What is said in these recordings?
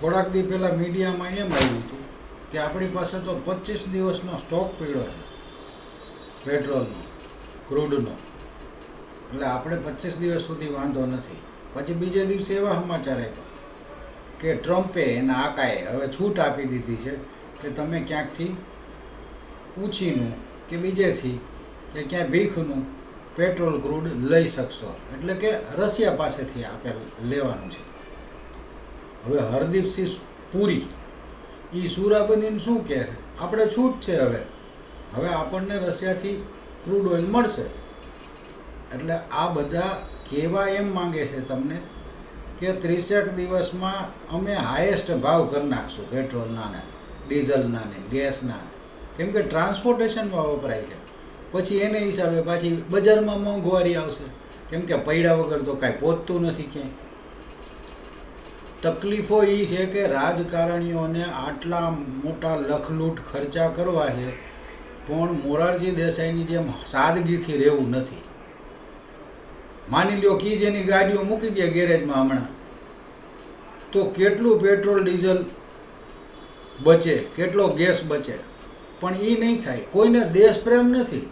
થોડાક દી પહેલાં મીડિયામાં એમ આવ્યું હતું કે આપણી પાસે તો 25 દિવસનો સ્ટોક પડ્યો છે પેટ્રોલનો, ક્રૂડનો. એટલે આપણે 25 દિવસ સુધી વાંધો નથી. પછી બીજે દિવસે એવા સમાચાર આપ્યા કે ટ્રમ્પે એના આકાએ હવે છૂટ આપી દીધી છે કે તમે ક્યાંકથી પૂછીનું કે બીજેથી કે ક્યાંય ભીખનું પેટ્રોલ ક્રૂડ લઈ શકશો, એટલે કે રશિયા પાસેથી આપે લેવાનું છે. હવે હરદીપસિંહ પુરી એ સુરાબનીને શું કહે, આપણે છૂટ છે, હવે આપણને રશિયાથી ક્રૂડ ઓઇલ મળશે. એટલે આ બધા કહેવા એમ માંગે છે તમને કે 30 દિવસમાં અમે હાઈએસ્ટ ભાવ કરી નાખશું પેટ્રોલના ને ડીઝલના ને ગેસના, કેમ કે ટ્રાન્સપોર્ટેશનમાં વપરાય છે. પછી એને હિસાબે પાછી બજારમાં મોંઘવારી આવશે, કેમ કે પૈડા વગર તો કાંઈ પહોંચતું નથી ક્યાંય. તકલીફો એ છે કે રાજકારણીઓને આટલા મોટા લખલૂટ ખર્ચા કરવા છે, પણ મોરારજી દેસાઈની જેમ સાદગીથી રહેવું નથી. માની લ્યો કે જેની ગાડીઓ મૂકી દે ગેરેજમાં હમણાં, તો કેટલું પેટ્રોલ ડીઝલ બચે, કેટલો ગેસ બચે, પણ એ નહીં થાય. કોઈને દેશપ્રેમ નથી.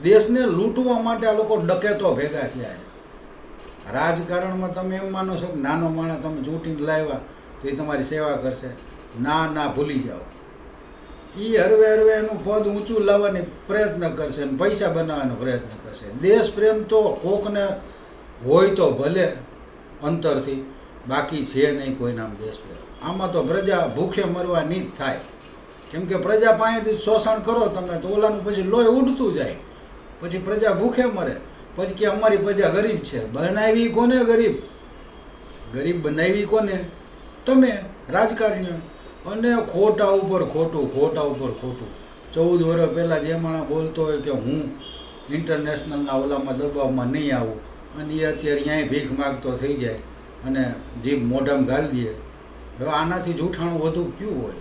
દેશને લૂંટવા માટે આ લોકો ડકેતો ભેગા થયા છે. રાજકારણમાં તમે એમ માનો છો કે નાનો માણસ તમે ચૂંટીને લાવ્યા તો એ તમારી સેવા કરશે? ના, ભૂલી જાઓ. એ હરવે એનું પદ ઊંચું લાવવાની પ્રયત્ન કરશે અને પૈસા બનાવવાનો પ્રયત્ન કરશે. દેશ પ્રેમ તો કોકને હોય તો ભલે અંતરથી, બાકી છે નહીં કોઈનામ દેશ પ્રેમ. આમાં તો પ્રજા ભૂખે મરવાની જ થાય, કેમ કે પ્રજા પાસેથી શોષણ કરો તમે તો ઓલાનું પછી લોહી ઉડતું જાય, પછી પ્રજા ભૂખે મરે. પછી કે અમારી પ્રજા ગરીબ છે. બનાવી કોને ગરીબ? ગરીબ બનાવી કોને? તમે રાજકારણીઓ. અને ખોટા ઉપર ખોટું. 14 વર્ષ પહેલાં જે માણસ બોલતો હોય કે હું ઇન્ટરનેશનલના ઓલામાં દબાવમાં નહીં આવું, અને એ અત્યારે ક્યાંય ભીખ માગતો થઈ જાય અને જીભ મોઢામાં ઘાલી દે. હવે આનાથી જૂઠાણું વધુ ક્યું હોય?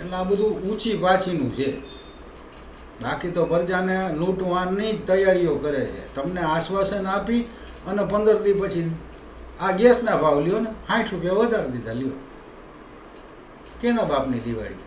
એટલે આ બધું ઊંચી પાછીનું છે. બાકી તો પ્રજાને લૂંટવાની જ તૈયારીઓ કરે છે. તમને આશ્વાસન આપી અને 15 દી પછી આ ગેસના ભાવ લ્યો ને 60 રૂપિયા વધારી દીધા. લ્યો, કેના બાપની દિવાળી?